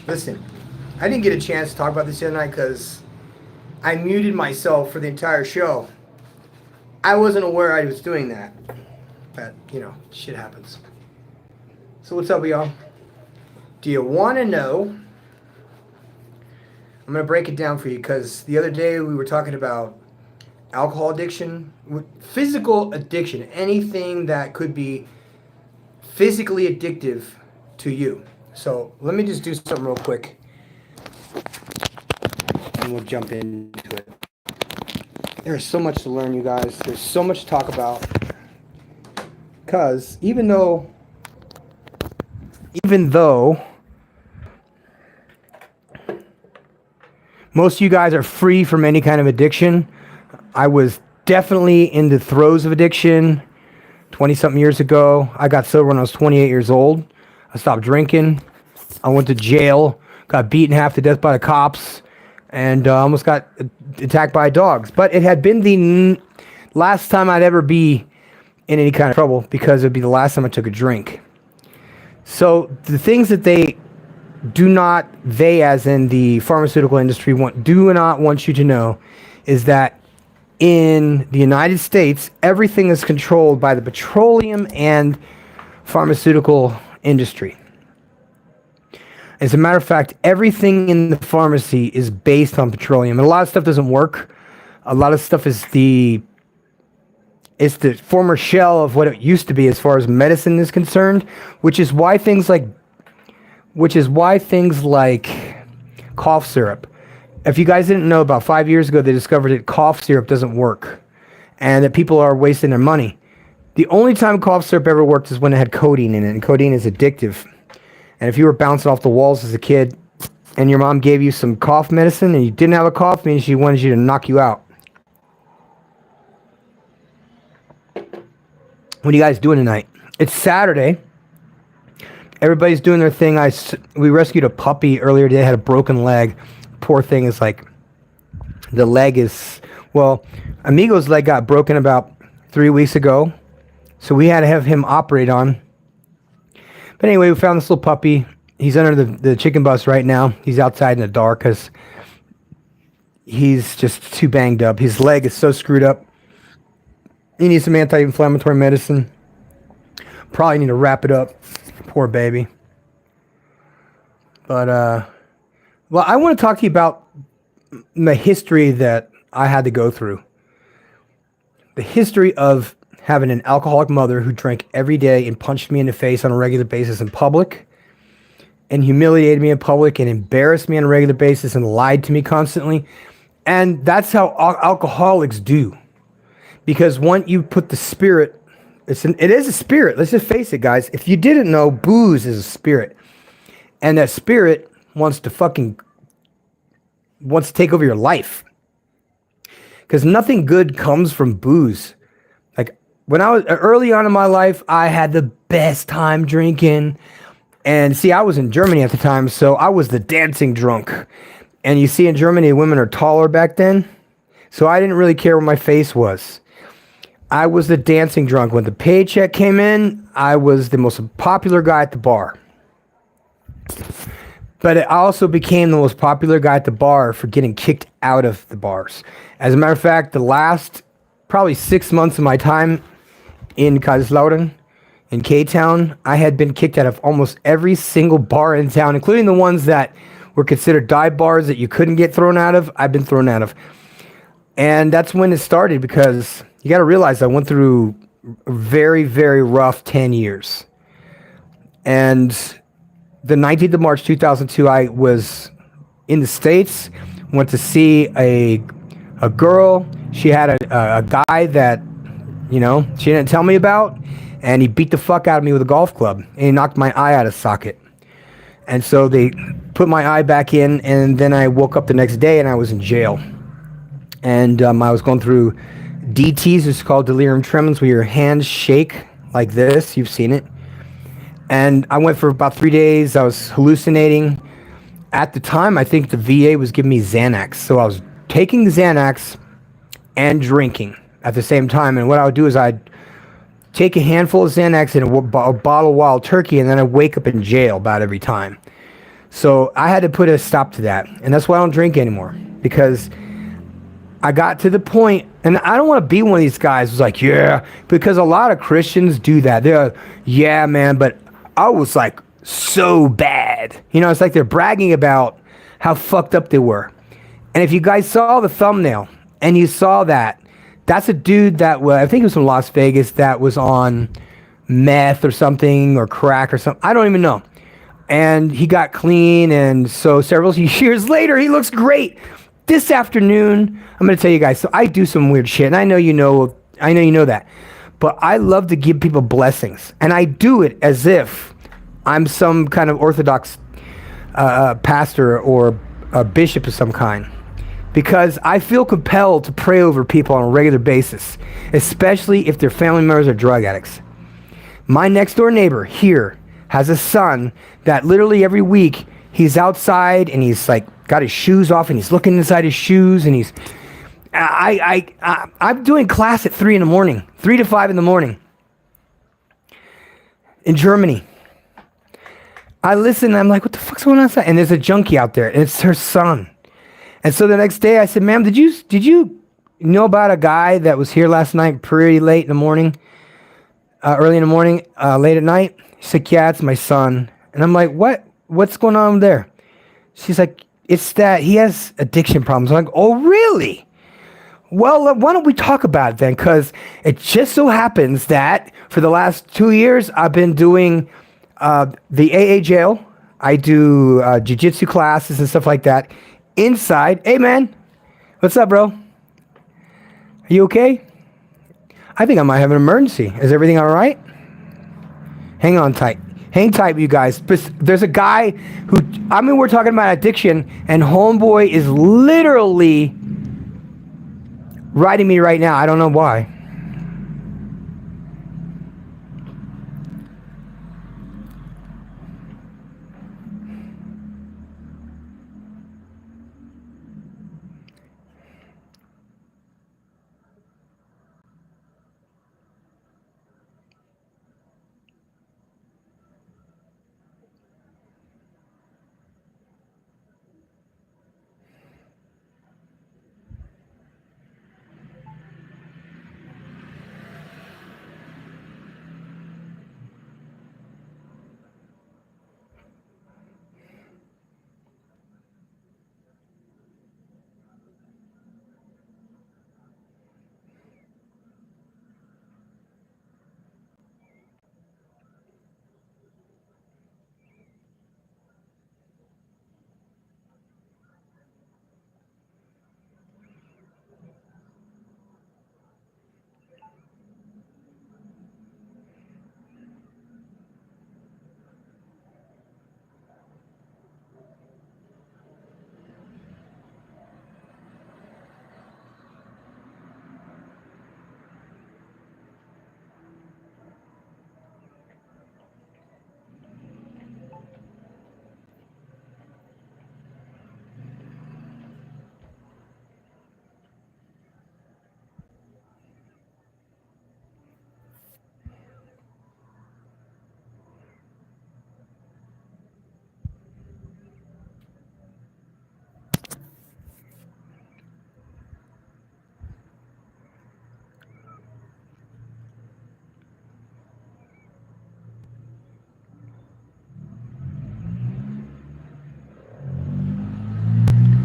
Listen, I didn't get a chance to talk about this the other night because I muted myself for the entire show. I wasn't aware I was doing that. But, shit happens. So what's up, y'all? Do you want to know? I'm going to break it down for you because the other day we were talking about alcohol addiction, physical addiction, anything that could be physically addictive to you. So let me just do something real quick and we'll jump into it. There's so much to learn, you guys. There's so much to talk about. Because even though most of you guys are free from any kind of addiction, I was definitely in the throes of addiction 20-something years ago. I got sober when I was 28 years old. I stopped drinking. I went to jail, got beaten half to death by the cops, and almost got attacked by dogs. But it had been the last time I'd ever be in any kind of trouble because it would be the last time I took a drink. So the things that they as in the pharmaceutical industry, do not want you to know is that in the United States, everything is controlled by the petroleum and pharmaceutical industry. As a matter of fact, everything in the pharmacy is based on petroleum. And a lot of stuff doesn't work. A lot of stuff is the former shell of what it used to be as far as medicine is concerned, which is why things like cough syrup. If you guys didn't know, about 5 years ago, they discovered that cough syrup doesn't work and that people are wasting their money. The only time cough syrup ever worked is when it had codeine in it, and codeine is addictive. And if you were bouncing off the walls as a kid and your mom gave you some cough medicine and you didn't have a cough, means she wanted you to knock you out. What are you guys doing tonight? It's Saturday. Everybody's doing their thing. We rescued a puppy earlier today, had a broken leg. Poor thing is Amigo's leg got broken about 3 weeks ago. So we had to have him operate on. But anyway, we found this little puppy. He's under the chicken bus right now. He's outside in the dark because he's just too banged up. His leg is so screwed up. He needs some anti-inflammatory medicine. Probably need to wrap it up. Poor baby. But, I want to talk to you about the history that I had to go through. The history of having an alcoholic mother who drank every day and punched me in the face on a regular basis in public, and humiliated me in public and embarrassed me on a regular basis and lied to me constantly. And that's how alcoholics do. Because once you put the spirit, it is a spirit. Let's just face it, guys. If you didn't know, booze is a spirit. And that spirit wants to take over your life. Because nothing good comes from booze. Like, when I was early on in my life, I had the best time drinking. And see, I was in Germany at the time, so I was the dancing drunk. And you see, in Germany, women are taller back then. So I didn't really care where my face was. I was the dancing drunk. When the paycheck came in, I was the most popular guy at the bar. But I also became the most popular guy at the bar for getting kicked out of the bars. As a matter of fact, the last probably 6 months of my time in Kaiserslautern, in K-Town, I had been kicked out of almost every single bar in town, including the ones that were considered dive bars that you couldn't get thrown out of. I've been thrown out of. And that's when it started, because you got to realize I went through a very, very rough 10 years. And the 19th of March, 2002, I was in the States, went to see a girl. She had a guy that, she didn't tell me about, and he beat the fuck out of me with a golf club, and he knocked my eye out of socket. And so they put my eye back in, and then I woke up the next day, and I was in jail. And I was going through DTs, it's called delirium tremens, where your hands shake like this. You've seen it. And I went for about 3 days. I was hallucinating. At the time, I think the VA was giving me Xanax. So I was taking Xanax and drinking at the same time. And what I would do is I'd take a handful of Xanax and a bottle of Wild Turkey, and then I'd wake up in jail about every time. So I had to put a stop to that. And that's why I don't drink anymore. Because I got to the point, and I don't want to be one of these guys who's like, yeah, because a lot of Christians do that. They're, yeah, man, but I was like so bad. You know, it's like they're bragging about how fucked up they were. And if you guys saw the thumbnail and you saw that, that's a dude that was, I think it was from Las Vegas, that was on meth or something, or crack or something. I don't even know. And he got clean, and so several years later, he looks great. This afternoon, I'm going to tell you guys, so I do some weird shit, and I know you know that. But I love to give people blessings, and I do it as if I'm some kind of Orthodox pastor or a bishop of some kind. Because I feel compelled to pray over people on a regular basis, especially if their family members are drug addicts. My next door neighbor here has a son that literally every week he's outside and he's like got his shoes off and he's looking inside his shoes, and he's I'm doing class at 3 to 5 in the morning in Germany. I listen and I'm like, what the fuck's going on outside? And there's a junkie out there, and it's her son. And so the next day I said, ma'am, did you know about a guy that was here last night pretty late in the morning, early in the morning, late at night? She's like, yeah, it's my son. And I'm like, what's going on there? She's like, it's that he has addiction problems. I'm like, oh, really? Well, why don't we talk about it then? Because it just so happens that for the last 2 years, I've been doing the AA jail. I do jiu-jitsu classes and stuff like that inside. Hey, man. What's up, bro? Are you okay? I think I might have an emergency. Is everything all right? Hang on tight. Hang tight, you guys. There's a guy who, we're talking about addiction, and homeboy is literally writing me right now. I don't know why.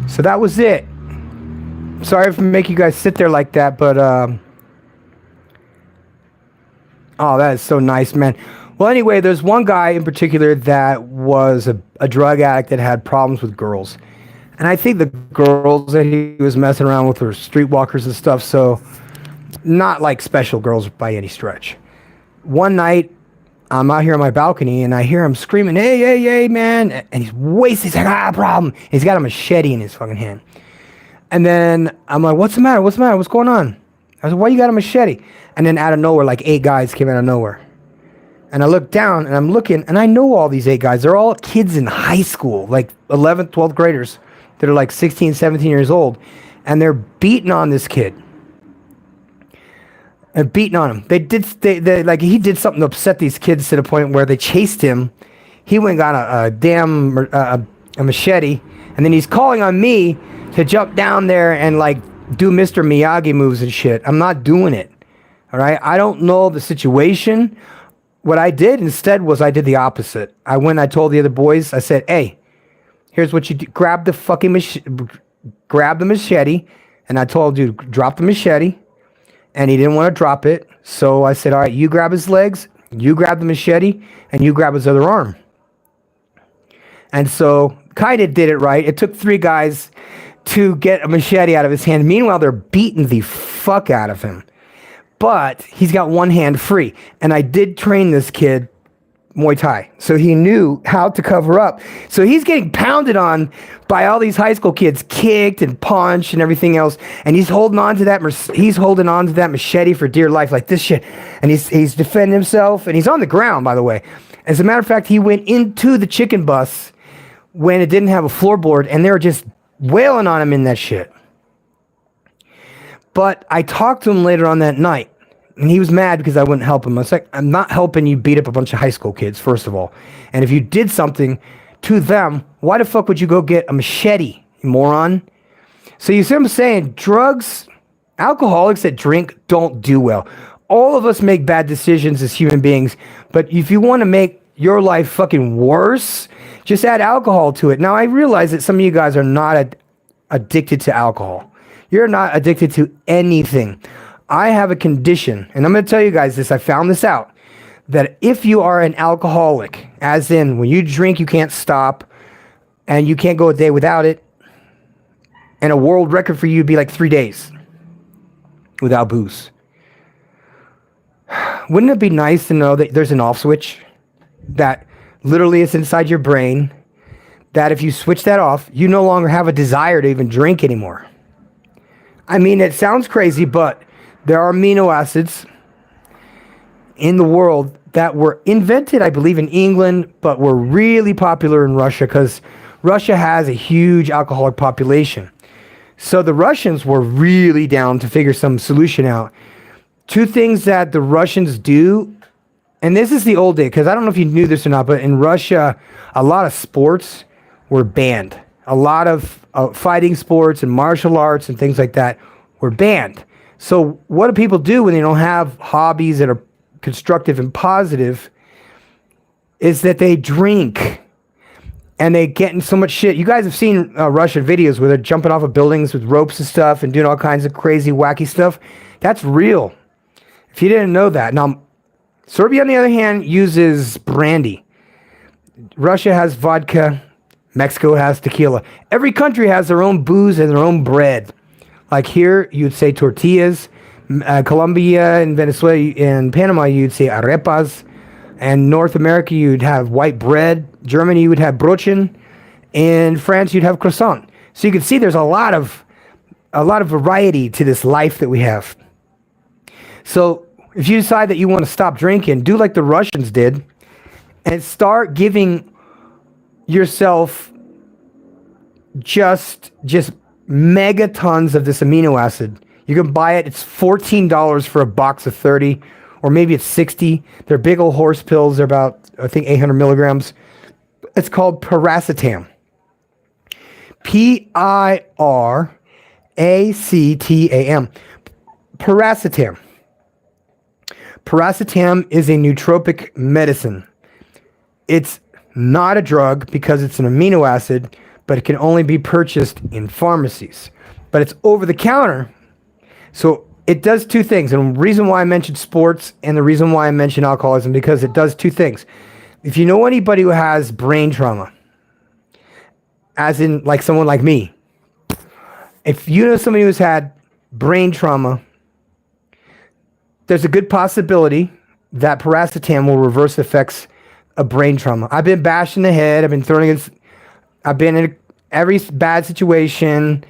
So that was it. Sorry for making you guys sit there like that, but oh, that is so nice, man. Well, anyway, there's one guy in particular that was a drug addict that had problems with girls. And I think the girls that he was messing around with were streetwalkers and stuff, so not like special girls by any stretch. One night, I'm out here on my balcony, and I hear him screaming, hey, hey, hey, man. And he's wasted. He's like, problem. He's got a machete in his fucking hand. And then I'm like, what's the matter? What's the matter? What's going on? I said, why you got a machete? And then out of nowhere, like 8 guys came out of nowhere. And I look down, and I'm looking, and I know all these 8 guys. They're all kids in high school, like 11th, 12th graders that are like 16, 17 years old. And they're beating on this kid. And beating on him. They like he did something to upset these kids to the point where they chased him. He went and got a damn a machete, and then he's calling on me to jump down there and like do Mr. Miyagi moves and shit. I'm not doing it. All right. I don't know the situation. What I did instead was I did the opposite. I went, I told the other boys, I said, hey, here's what you do. Grab the machete. And I told you, drop the machete. And he didn't want to drop it. So I said, all right, you grab his legs, you grab the machete, and you grab his other arm. And so kind of did it right. It took 3 guys to get a machete out of his hand. Meanwhile, they're beating the fuck out of him. But he's got one hand free. And I did train this kid Muay Thai. So he knew how to cover up. So he's getting pounded on by all these high school kids, kicked and punched and everything else. And he's holding on to that machete for dear life, like this shit. And he's defending himself. And he's on the ground, by the way. As a matter of fact, he went into the chicken bus when it didn't have a floorboard. And they were just wailing on him in that shit. But I talked to him later on that night, and he was mad because I wouldn't help him. I was like, I'm not helping you beat up a bunch of high school kids, first of all. And if you did something to them, why the fuck would you go get a machete, you moron? So you see what I'm saying? Drugs, alcoholics that drink don't do well. All of us make bad decisions as human beings, but if you want to make your life fucking worse, just add alcohol to it. Now, I realize that some of you guys are not addicted to alcohol. You're not addicted to anything. I have a condition, and I'm going to tell you guys this. I found this out, that if you are an alcoholic, as in when you drink, you can't stop, and you can't go a day without it, and a world record for you would be like 3 days without booze. Wouldn't it be nice to know that there's an off switch that literally is inside your brain, that if you switch that off, you no longer have a desire to even drink anymore? I mean, it sounds crazy, but there are amino acids in the world that were invented, I believe, in England, but were really popular in Russia because Russia has a huge alcoholic population. So the Russians were really down to figure some solution out. 2 things that the Russians do, and this is the old day, because I don't know if you knew this or not, but in Russia, a lot of sports were banned. A lot of fighting sports and martial arts and things like that were banned. So what do people do when they don't have hobbies that are constructive and positive is that they drink and they get in so much shit. You guys have seen Russian videos where they're jumping off of buildings with ropes and stuff and doing all kinds of crazy, wacky stuff. That's real. If you didn't know that. Now, Serbia, on the other hand, uses brandy. Russia has vodka. Mexico has tequila. Every country has their own booze and their own bread. Like here, you'd say tortillas. Colombia and Venezuela and Panama, you'd say arepas. And North America, you'd have white bread. Germany, you would have brötchen. In France, you'd have croissant. So you can see there's a lot of variety to this life that we have. So if you decide that you want to stop drinking, do like the Russians did and start giving yourself just megatons of this amino acid. You can buy it. It's $14 for a box of 30, or maybe it's 60. They're big old horse pills. They're about, I think, 800 milligrams. It's called piracetam. P-I-R-A-C-T-A-M. Piracetam. Piracetam is a nootropic medicine. It's not a drug because it's an amino acid, but it can only be purchased in pharmacies. But it's over the counter. So it does 2 things. And the reason why I mentioned sports and the reason why I mentioned alcoholism, because it does 2 things. If you know anybody who has brain trauma, as in like someone like me, if you know somebody who's had brain trauma, there's a good possibility that piracetam will reverse the effects of brain trauma. I've been bashed in the head. I've been in every bad situation,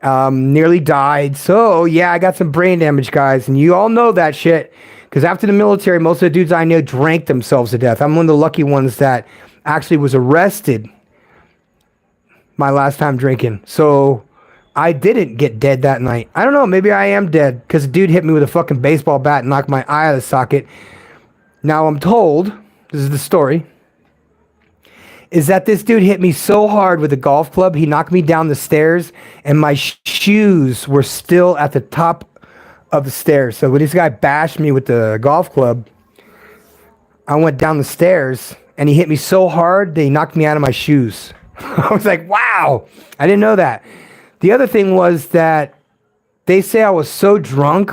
nearly died. So yeah, I got some brain damage, guys. And you all know that shit. Because after the military, most of the dudes I know drank themselves to death. I'm one of the lucky ones that actually was arrested my last time drinking. So I didn't get dead that night. I don't know. Maybe I am dead because a dude hit me with a fucking baseball bat and knocked my eye out of the socket. Now I'm told, this is the story, is that this dude hit me so hard with a golf club, he knocked me down the stairs, and my shoes were still at the top of the stairs. So when this guy bashed me with the golf club, I went down the stairs, and he hit me so hard that he knocked me out of my shoes. I was like, wow, I didn't know that. The other thing was that they say I was so drunk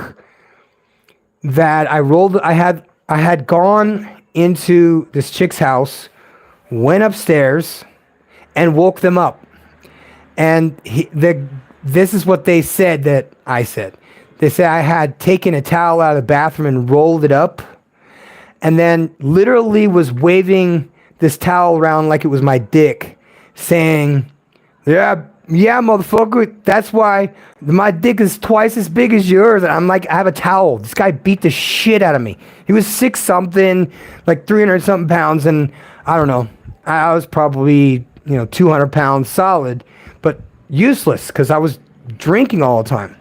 that I had gone into this chick's house, went upstairs, and woke them up. And this is what they said that I said. They said I had taken a towel out of the bathroom and rolled it up, and then literally was waving this towel around like it was my dick, saying, yeah, motherfucker, that's why my dick is twice as big as yours. And I'm like, I have a towel. This guy beat the shit out of me. He was 6-something, like 300-something pounds, and I don't know. I was probably, 200 pounds solid, but useless because I was drinking all the time.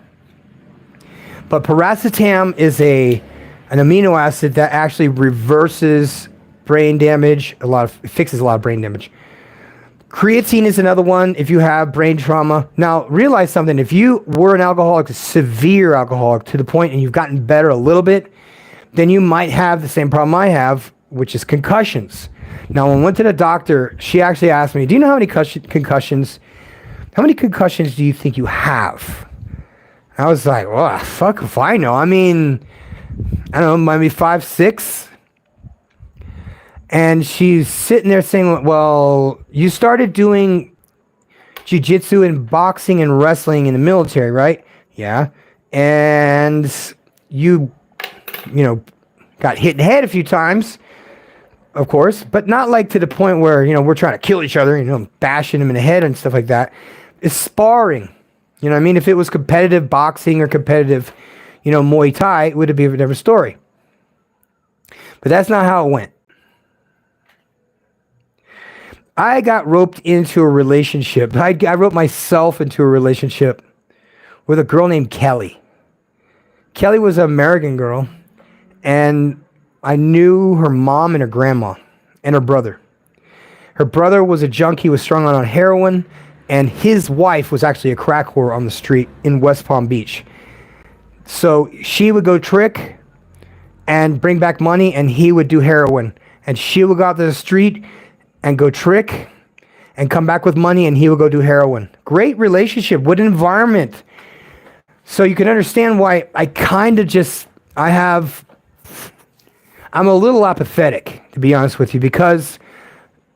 But piracetam is an amino acid that actually reverses brain damage. It fixes a lot of brain damage. Creatine is another one if you have brain trauma. Now, realize something. If you were an alcoholic, a severe alcoholic, to the point and you've gotten better a little bit, then you might have the same problem I have, which is concussions. Now, when I went to the doctor, she actually asked me, do you know how many concussions do you think you have? I was like, well, fuck if I know. I mean, I don't know, maybe 5, 6. And she's sitting there saying, well, you started doing jiu-jitsu and boxing and wrestling in the military, right? Yeah. And you got hit in the head a few times, of course, but not like to the point where, we're trying to kill each other, bashing them in the head and stuff like that. It's sparring. You know what I mean? If it was competitive boxing or competitive, Muay Thai, it would be a different story. But that's not how it went. I got roped into a relationship. I roped myself into a relationship with a girl named Kelly. Kelly was an American girl, and I knew her mom and her grandma and her brother. Her brother was a junkie, was strung out on heroin, and his wife was actually a crack whore on the street in West Palm Beach. So she would go trick and bring back money, and he would do heroin. And she would go out to the street and go trick and come back with money, and he would go do heroin. Great relationship. What environment. So you can understand why I'm a little apathetic, to be honest with you, because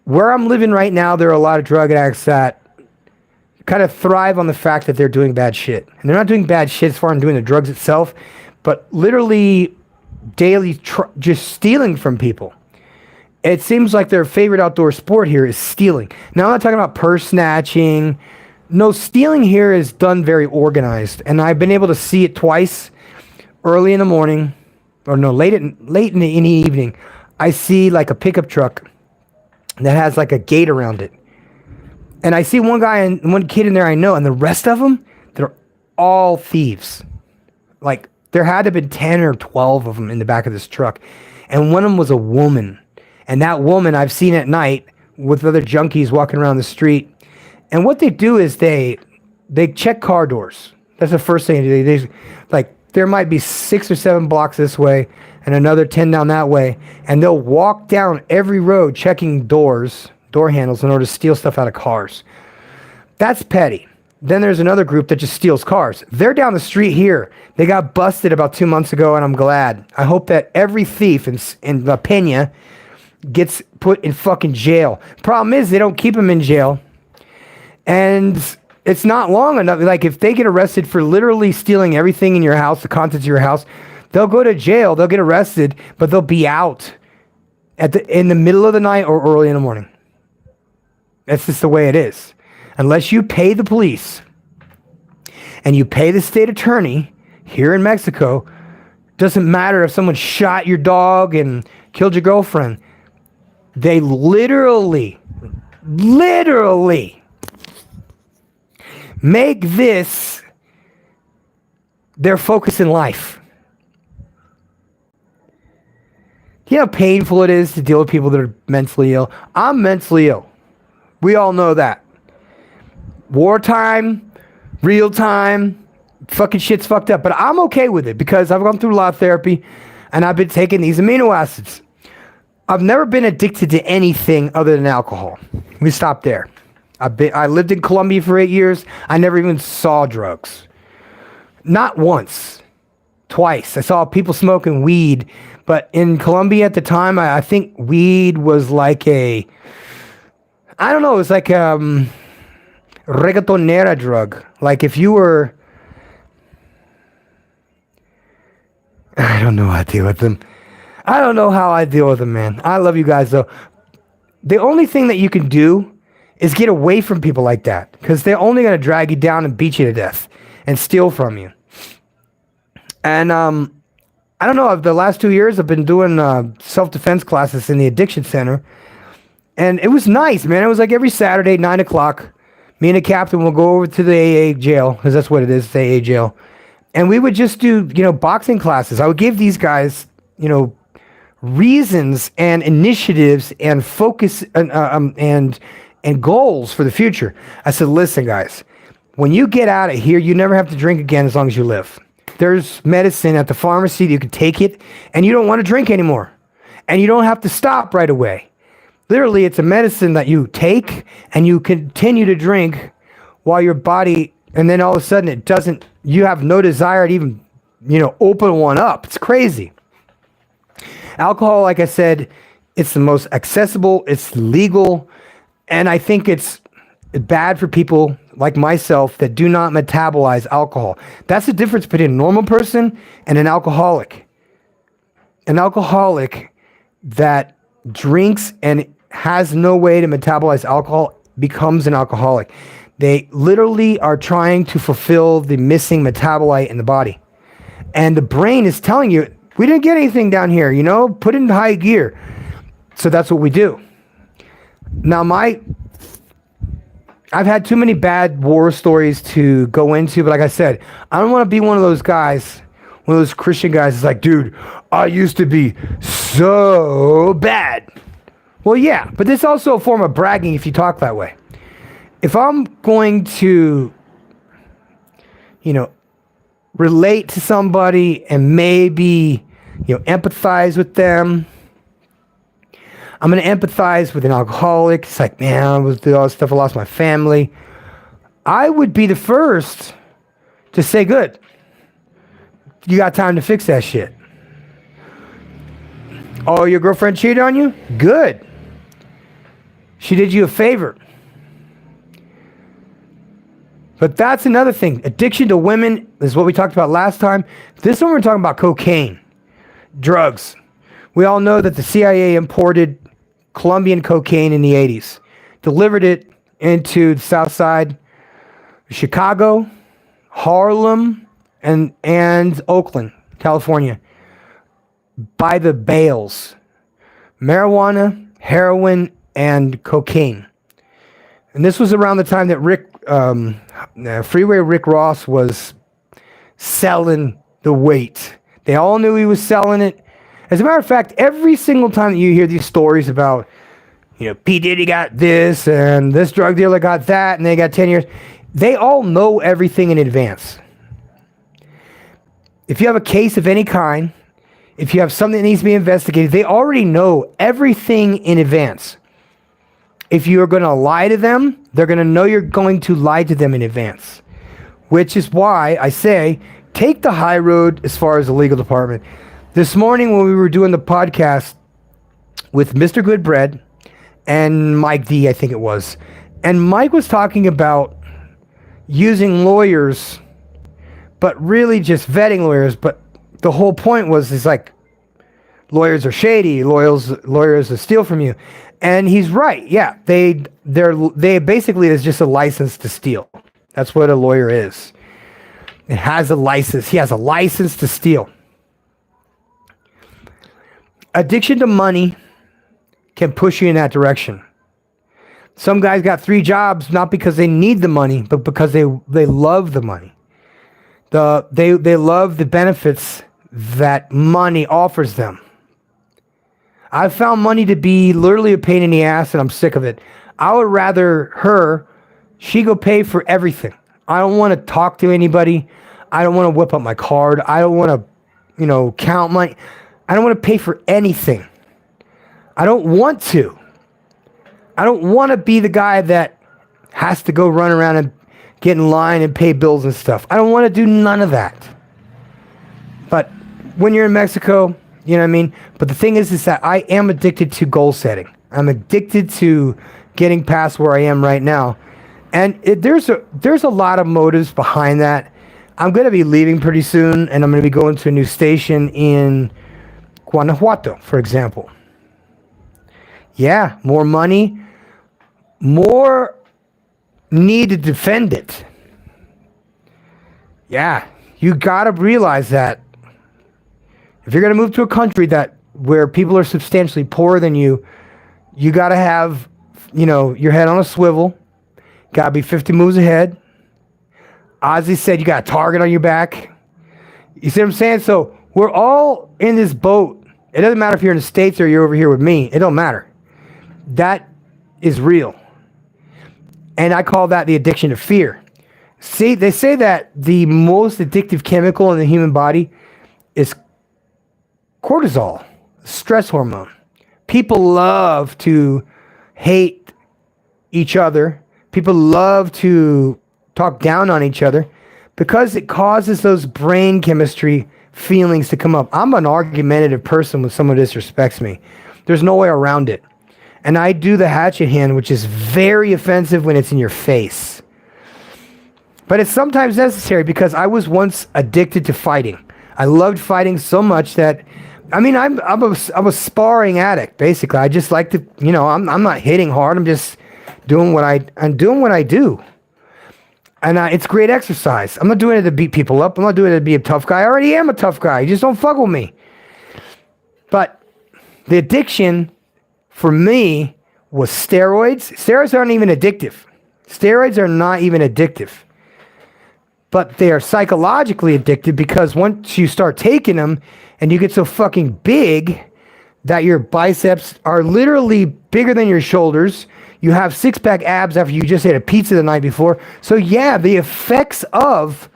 where I'm living right now, there are a lot of drug addicts that kind of thrive on the fact that they're doing bad shit. And they're not doing bad shit as far as doing the drugs itself, but literally daily just stealing from people. It seems like their favorite outdoor sport here is stealing. Now, I'm not talking about purse snatching. No, stealing here is done very organized. And I've been able to see it twice, early in the morning, or no, late in the evening. I see like a pickup truck that has like a gate around it. And I see one guy and one kid in there I know, and the rest of them, they're all thieves. Like, there had to have been 10 or 12 of them in the back of this truck. And one of them was a woman. And that woman I've seen at night with other junkies walking around the street. And what they do is they check car doors. That's the first thing they do. There might be 6 or 7 blocks this way and another 10 down that way. And they'll walk down every road checking door handles in order to steal stuff out of cars. That's petty. Then there's another group that just steals cars. They're down the street here. They got busted about 2 months ago, and I'm glad. I hope that every thief in La Peña gets put in fucking jail. Problem is, they don't keep them in jail. And it's not long enough. Like, if they get arrested for literally stealing everything in your house, the contents of your house, they'll go to jail, they'll get arrested, but they'll be out in the middle of the night or early in the morning. That's just the way it is. Unless you pay the police and you pay the state attorney here in Mexico, doesn't matter if someone shot your dog and killed your girlfriend. They literally make this their focus in life. Do you know how painful it is to deal with people that are mentally ill? I'm mentally ill. We all know that. Wartime, real time, fucking shit's fucked up. But I'm okay with it because I've gone through a lot of therapy and I've been taking these amino acids. I've never been addicted to anything other than alcohol. We stop there. I lived in Colombia for 8 years. I never even saw drugs. Not once. Twice. I saw people smoking weed. But in Colombia at the time, I think weed was like it was like reggaetonera drug. Like if you were, I don't know how I deal with them. I don't know how I deal with them, man. I love you guys, though. The only thing that you can do is get away from people like that, because they're only going to drag you down and beat you to death and steal from you. And I don't know, the last 2 years I've been doing self-defense classes in the addiction center. And it was nice, man. It was like every Saturday, 9 o'clock, me and the captain will go over to the AA jail, because that's what it is, the AA jail. And we would just do, boxing classes. I would give these guys, reasons and initiatives and focus and goals for the future. I said, listen, guys, when you get out of here, you never have to drink again as long as you live. There's medicine at the pharmacy that you can take it, and you don't want to drink anymore. And you don't have to stop right away. Literally, it's a medicine that you take, and you continue to drink while your body, and then all of a sudden you have no desire to even, open one up. It's crazy. Alcohol, like I said, it's the most accessible, it's legal, and I think it's bad for people like myself that do not metabolize alcohol. That's the difference between a normal person and an alcoholic. An alcoholic that drinks and has no way to metabolize alcohol becomes an alcoholic. They literally are trying to fulfill the missing metabolite in the body. And the brain is telling you, we didn't get anything down here, put it in high gear. So that's what we do. Now, I've had too many bad war stories to go into, but like I said, I don't want to be one of those guys, one of those Christian guys that's like, dude, I used to be so bad. Well, yeah, but it's also a form of bragging if you talk that way. If I'm going to, relate to somebody and maybe, empathize with them, I'm going to empathize with an alcoholic. It's like, man, I was doing all this stuff. I lost my family. I would be the first to say, good. You got time to fix that shit. Oh, your girlfriend cheated on you? Good. She did you a favor. But that's another thing. Addiction to women is what we talked about last time. This one we're talking about cocaine, drugs. We all know that the CIA imported Colombian cocaine in the 80s, delivered it into the South Side, Chicago, Harlem, and Oakland, California, by the bales. Marijuana, heroin, and cocaine. And this was around the time that Freeway Rick Ross was selling the weight. They all knew he was selling it. As a matter of fact, every single time that you hear these stories about, P. Diddy got this and this drug dealer got that and they got 10 years, they all know everything in advance. If you have a case of any kind, if you have something that needs to be investigated, they already know everything in advance. If you are going to lie to them, they're going to know you're going to lie to them in advance. Which is why I say, take the high road as far as the legal department. This morning when we were doing the podcast with Mr. Goodbread and Mike D, I think it was, and Mike was talking about using lawyers, but really just vetting lawyers, but the whole point was, is like, lawyers are shady, lawyers will steal from you. And he's right, yeah, they basically is just a license to steal. That's what a lawyer is. It has a license, he has a license to steal. Addiction to money can push you in that direction. Some guys got 3 jobs, not because they need the money, but because they love the money. They love the benefits that money offers them. I've found money to be literally a pain in the ass, and I'm sick of it. I would rather she go pay for everything. I don't want to talk to anybody. I don't want to whip up my card. I don't want to, count I don't want to pay for anything. I don't want to. I don't want to be the guy that has to go run around and get in line and pay bills and stuff. I don't want to do none of that. But when you're in Mexico, you know what I mean? But the thing is that I am addicted to goal setting. I'm addicted to getting past where I am right now. And there's a lot of motives behind that. I'm going to be leaving pretty soon, and I'm going to be going to a new station in Guanajuato, for example. Yeah, more money, more need to defend it. Yeah, you got to realize that if you're going to move to a country where people are substantially poorer than you, you got to have, your head on a swivel. Got to be 50 moves ahead. Ozzy said you got a target on your back. You see what I'm saying? So we're all in this boat. It doesn't matter if you're in the States or you're over here with me. It don't matter. That is real. And I call that the addiction to fear. See, they say that the most addictive chemical in the human body is cortisol, stress hormone. People love to hate each other. People love to talk down on each other because it causes those brain chemistry feelings to come up. I'm an argumentative person when someone disrespects me. There's no way around it. And I do the hatchet hand, which is very offensive when it's in your face. But it's sometimes necessary because I was once addicted to fighting. I loved fighting so much that, I'm a sparring addict, basically. I just like to, I'm not hitting hard. I'm just doing what I do. And it's great exercise. I'm not doing it to beat people up. I'm not doing it to be a tough guy. I already am a tough guy. You just don't fuck with me. But the addiction for me was steroids. Steroids aren't even addictive. Steroids are not even addictive. But they are psychologically addictive because once you start taking them and you get so fucking big that your biceps are literally bigger than your shoulders, you have six-pack abs after you just ate a pizza the night before. So yeah, the effects of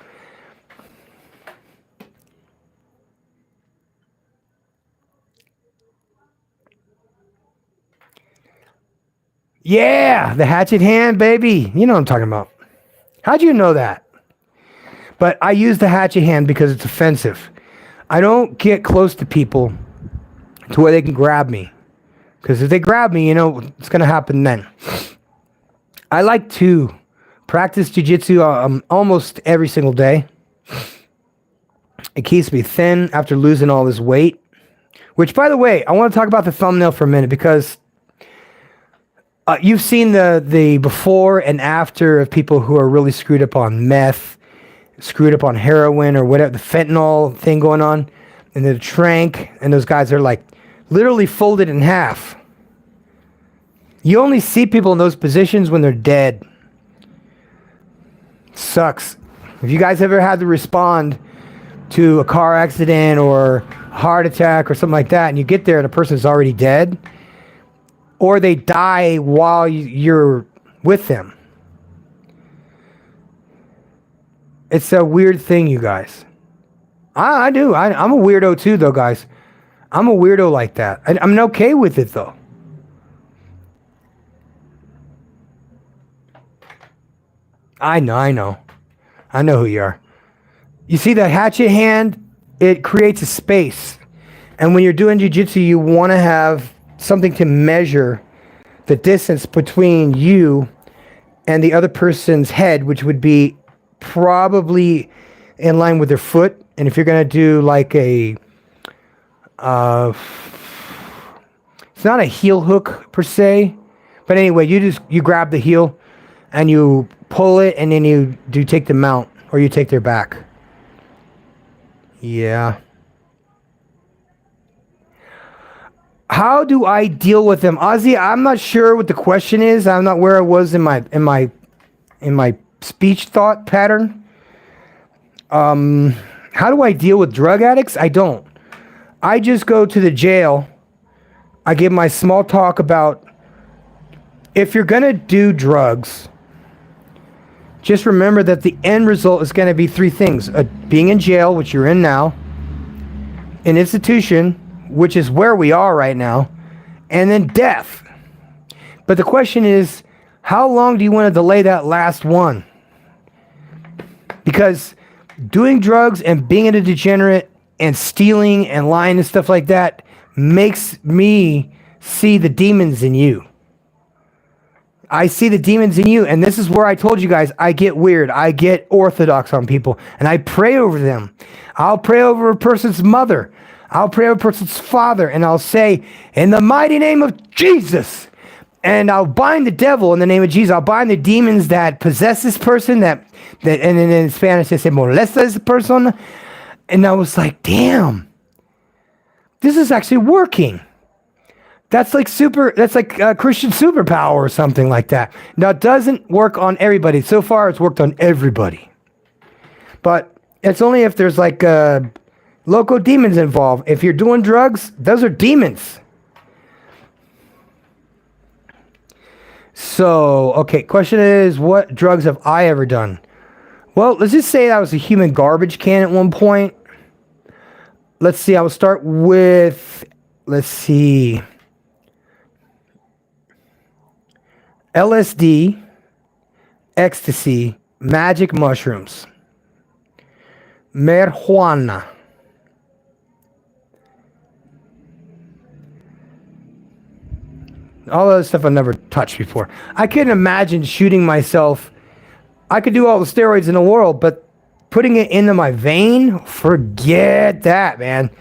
the hatchet hand, baby. You know what I'm talking about. How'd you know that? But I use the hatchet hand because it's offensive. I don't get close to people to where they can grab me. Because if they grab me, it's going to happen then. I like to practice jiu-jitsu almost every single day. It keeps me thin after losing all this weight. Which, by the way, I want to talk about the thumbnail for a minute because you've seen the before and after of people who are really screwed up on meth, screwed up on heroin or whatever, the fentanyl thing going on, and the trank, and those guys are like literally folded in half. You only see people in those positions when they're dead. Sucks. If you guys ever had to respond to a car accident or a heart attack or something like that, and you get there and a person's already dead, or they die while you're with them. It's a weird thing, you guys. I do. I'm a weirdo too, though, guys. I'm a weirdo like that. I'm okay with it, though. I know. I know who you are. You see the hatchet hand? It creates a space. And when you're doing jiu-jitsu, you want to have something to measure the distance between you and the other person's head, which would be probably in line with their foot. And if you're going to do like it's not a heel hook per se, but anyway, you grab the heel and you pull it, and then you take the mount, or you take their back. Yeah. How do I deal with them, Ozzy? I'm not sure what the question is. I'm not where I was in my speech thought pattern. How do I deal with drug addicts? I don't. I just go to the jail. I give my small talk about If you're going to do drugs, just remember that the end result is going to be three things. Being in jail, which you're in now, an institution, which is where we are right now, and then death. But the question is, how long do you want to delay that last one? Because doing drugs and being a degenerate and stealing and lying and stuff like that makes me see the demons in you. I see the demons in you, and this is where I told you guys, I get weird. I get orthodox on people, and I pray over them. I'll pray over a person's mother. I'll pray over a person's father, and I'll say, in the mighty name of Jesus, and I'll bind the devil in the name of Jesus. I'll bind the demons that possess this person, that and in Spanish they say, molesta this person. And I was like, damn, this is actually working. That's like Christian superpower or something like that. Now, it doesn't work on everybody. So far, it's worked on everybody. But it's only if there's like local demons involved. If you're doing drugs, those are demons. So, okay, question is, what drugs have I ever done? Well, let's just say I was a human garbage can at one point. Let's see, I will start with, LSD, ecstasy, magic mushrooms, marijuana, all that stuff I've never touched before. I couldn't imagine shooting myself. I could do all the steroids in the world, but putting it into my vein, forget that, man.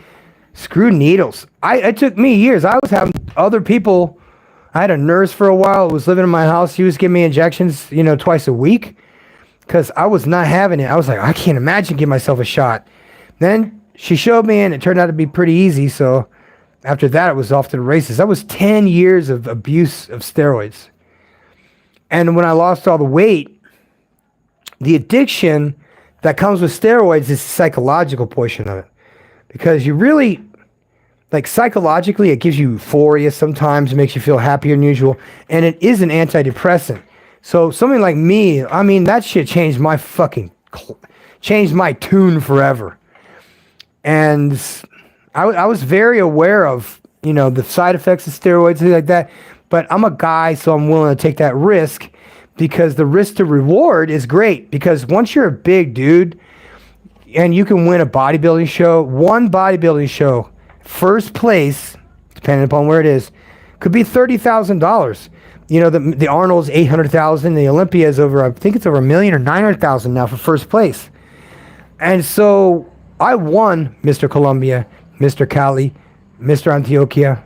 Screw needles. It took me years. I was having other people. I had a nurse for a while who was living in my house. She was giving me injections, twice a week because I was not having it. I was like, I can't imagine giving myself a shot. Then she showed me, and it turned out to be pretty easy. So after that, it was off to the races. That was 10 years of abuse of steroids. And when I lost all the weight, the addiction that comes with steroids is the psychological portion of it. Because you really, psychologically, it gives you euphoria sometimes. It makes you feel happier than usual. And it is an antidepressant. So something like me, that shit changed my tune forever. And I was very aware of, the side effects of steroids, things like that. But I'm a guy, so I'm willing to take that risk because the risk to reward is great. Because once you're a big dude and you can win a bodybuilding show, one bodybuilding show, first place, depending upon where it is, could be $30,000. The Arnold's $800,000. The Olympia is over, I think it's over $1 million or $900,000 now for first place. And so I won Mr. Colombia, Mr. Cali, Mr. Antioquia,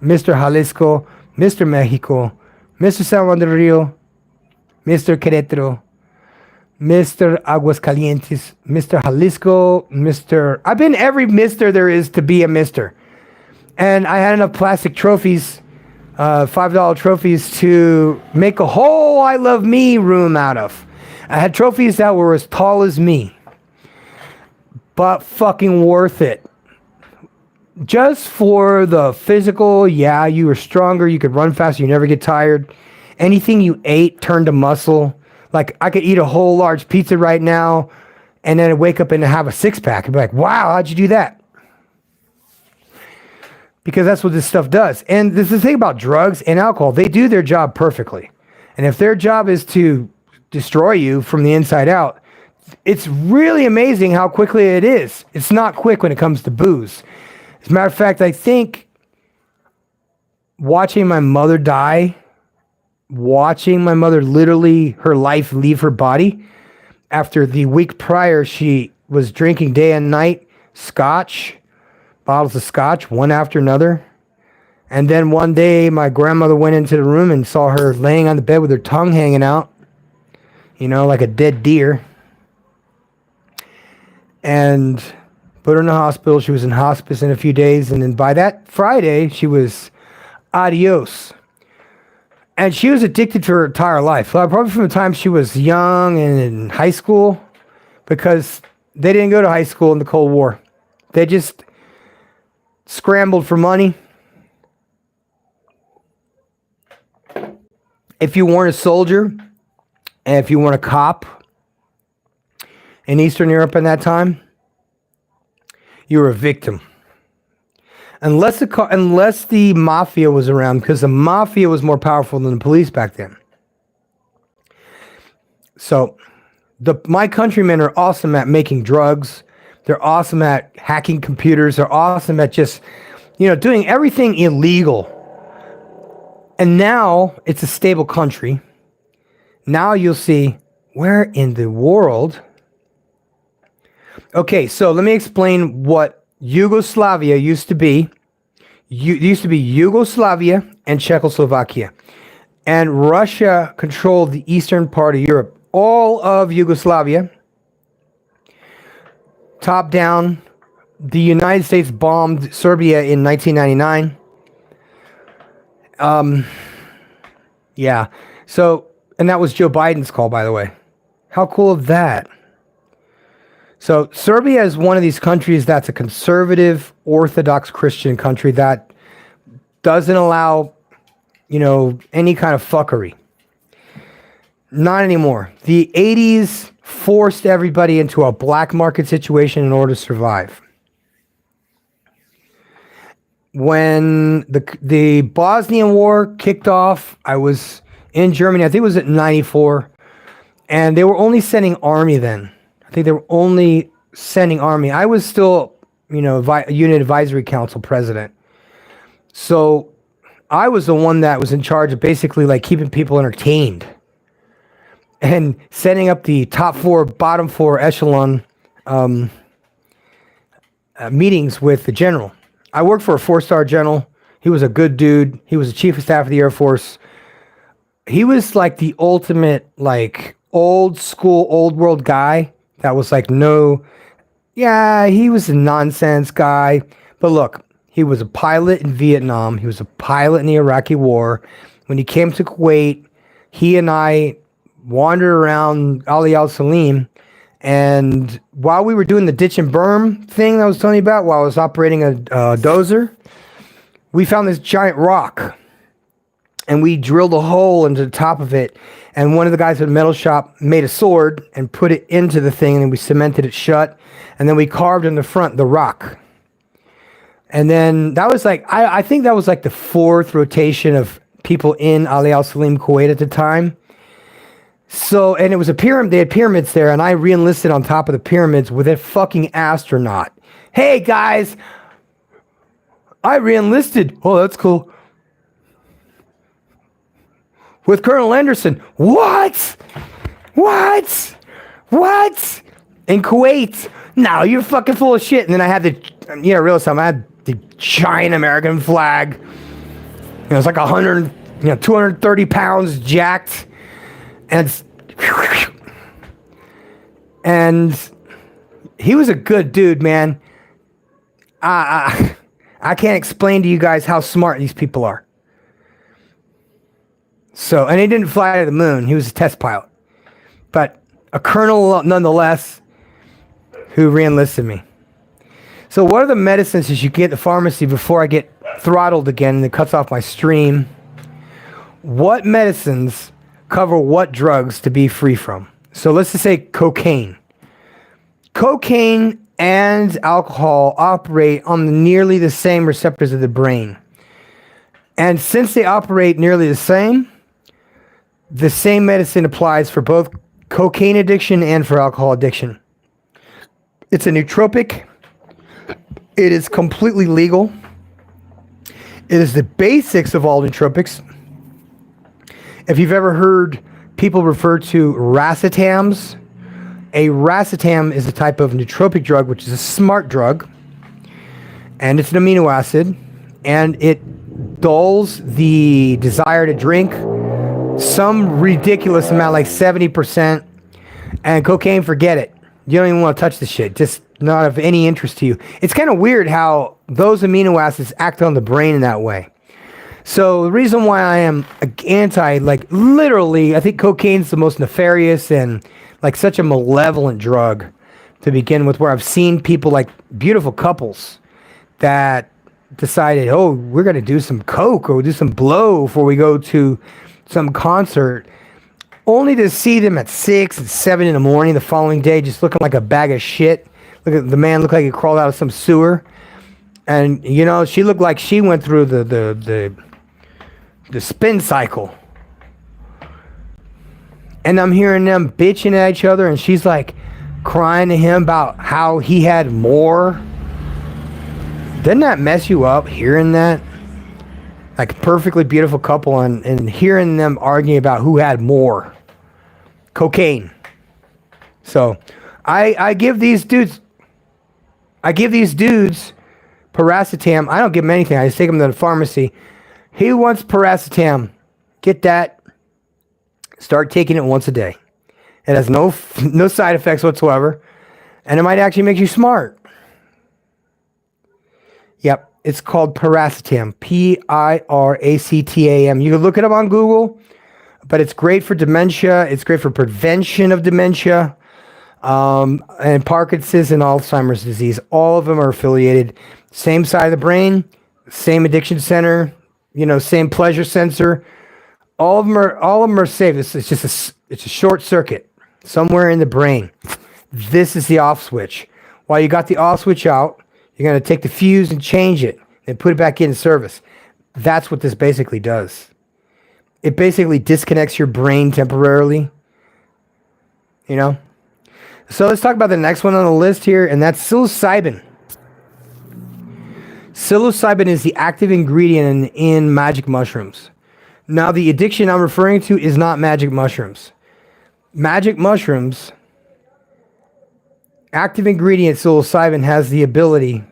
Mr. Jalisco, Mr. Mexico, Mr. San Juan del Rio, Mr. Querétaro, Mr. Aguascalientes, Mr. Jalisco, I've been every Mr. there is to be a Mr. And I had enough plastic trophies, $5 trophies to make a whole I Love Me room out of. I had trophies that were as tall as me. But fucking worth it. Just for the physical, yeah, you were stronger, you could run faster, you never get tired. Anything you ate turned to muscle. Like, I could eat a whole large pizza right now, and then I'd wake up and have a six-pack. I'd be like, wow, how'd you do that? Because that's what this stuff does. And this is the thing about drugs and alcohol. They do their job perfectly. And if their job is to destroy you from the inside out, it's really amazing how quickly it is. It's not quick when it comes to booze. As a matter of fact, I think watching my mother die, watching my mother literally her life leave her body, after the week prior she was drinking day and night scotch, bottles of scotch, one after another. And then one day my grandmother went into the room and saw her laying on the bed with her tongue hanging out, like a dead deer. And put her in the hospital. She was in hospice in a few days. And then by that Friday, she was adios. And she was addicted to her entire life. Probably from the time she was young and in high school. Because they didn't go to high school in the Cold War. They just scrambled for money. if you weren't a soldier and if you weren't a cop in Eastern Europe in that time, you were a victim. Unless the mafia was around, because the mafia was more powerful than the police back then. So my countrymen are awesome at making drugs. They're awesome at hacking computers. They're awesome at just, doing everything illegal. And now it's a stable country. Now you'll see, where in the world? Okay, so let me explain what Yugoslavia used to be. It used to be Yugoslavia and Czechoslovakia. And Russia controlled the eastern part of Europe. All of Yugoslavia, top down. The United States bombed Serbia in 1999. Yeah. So, and that was Joe Biden's call, by the way. How cool is that? So Serbia is one of these countries that's a conservative, Orthodox Christian country that doesn't allow, any kind of fuckery. Not anymore. The 80s forced everybody into a black market situation in order to survive. When the Bosnian War kicked off, I was in Germany. I think it was at 94. And they were only sending army then. I think they were only sending army. I was still, Unit Advisory Council president. So I was the one that was in charge of basically like keeping people entertained and setting up the top 4, bottom 4 echelon meetings with the general. I worked for a 4-star general. He was a good dude. He was the chief of staff of the Air Force. He was like the ultimate, like, old school, old world guy that was like, he was a nonsense guy. But look, he was a pilot in Vietnam. He was a pilot in the Iraqi War. When he came to Kuwait, he and I wandered around Ali Al Salim. And while we were doing the ditch and berm thing that I was telling you about, while I was operating a dozer, we found this giant rock. And we drilled a hole into the top of it. And one of the guys at the metal shop made a sword and put it into the thing. And then we cemented it shut. And then we carved in the front the rock. And then that was like, I think that was like the 4th rotation of people in Ali Al Salim, Kuwait at the time. So, and it was a pyramid. They had pyramids there. And I re-enlisted on top of the pyramids with a fucking astronaut. Hey, guys. I re-enlisted. Oh, that's cool. With Colonel Anderson. What? In Kuwait? No, you're fucking full of shit. And then I had realize something. I had the giant American flag. It was like 230 pounds jacked. And he was a good dude, man. I can't explain to you guys how smart these people are. So, and he didn't fly to the moon. He was a test pilot. But a colonel nonetheless who re-enlisted me. So what are the medicines that you get at the pharmacy before I get throttled again and it cuts off my stream? What medicines cover what drugs to be free from? So let's just say cocaine. Cocaine and alcohol operate on nearly the same receptors of the brain. And since they operate nearly the same medicine applies for both cocaine addiction and for alcohol addiction. It's a nootropic. It is completely legal. It is the basics of all nootropics. If you've ever heard people refer to racetams, a racetam is a type of nootropic drug, which is a smart drug, and it's an amino acid, and it dulls the desire to drink some ridiculous amount, like 70%, and cocaine, forget it. You don't even want to touch the shit. Just not of any interest to you. It's kind of weird how those amino acids act on the brain in that way. So the reason why I am anti, like literally, I think cocaine's the most nefarious and like such a malevolent drug to begin with, where I've seen people like beautiful couples that decided, oh, we're going to do some coke or do some blow before we go to some concert, only to see them at 6 and 7 in the morning the following day, just looking like a bag of shit. Look at the man, looked like he crawled out of some sewer. And, you know, she looked like she went through the spin cycle. And I'm hearing them bitching at each other, and she's like crying to him about how he had more. Doesn't that mess you up, hearing that? Like a perfectly beautiful couple, and hearing them arguing about who had more cocaine. So I give these dudes paracetam. I don't give them anything. I just take them to the pharmacy. He wants paracetam. Get that. Start taking it once a day. It has no side effects whatsoever, and it might actually make you smart. Yep, it's called paracetam. Piractam. You can look it up on Google, but it's great for dementia. It's great for prevention of dementia, and Parkinson's and Alzheimer's disease. All of them are affiliated. Same side of the brain, same addiction center, you know, same pleasure sensor. All of them are safe. It's just a short circuit somewhere in the brain. This is the off switch. While you got the off switch out, you're going to take the fuse and change it and put it back in service. That's what this basically does. It basically disconnects your brain temporarily. You know? So let's talk about the next one on the list here, and that's psilocybin. Psilocybin is the active ingredient in magic mushrooms. Now, the addiction I'm referring to is not magic mushrooms. Magic mushrooms, active ingredient psilocybin has the ability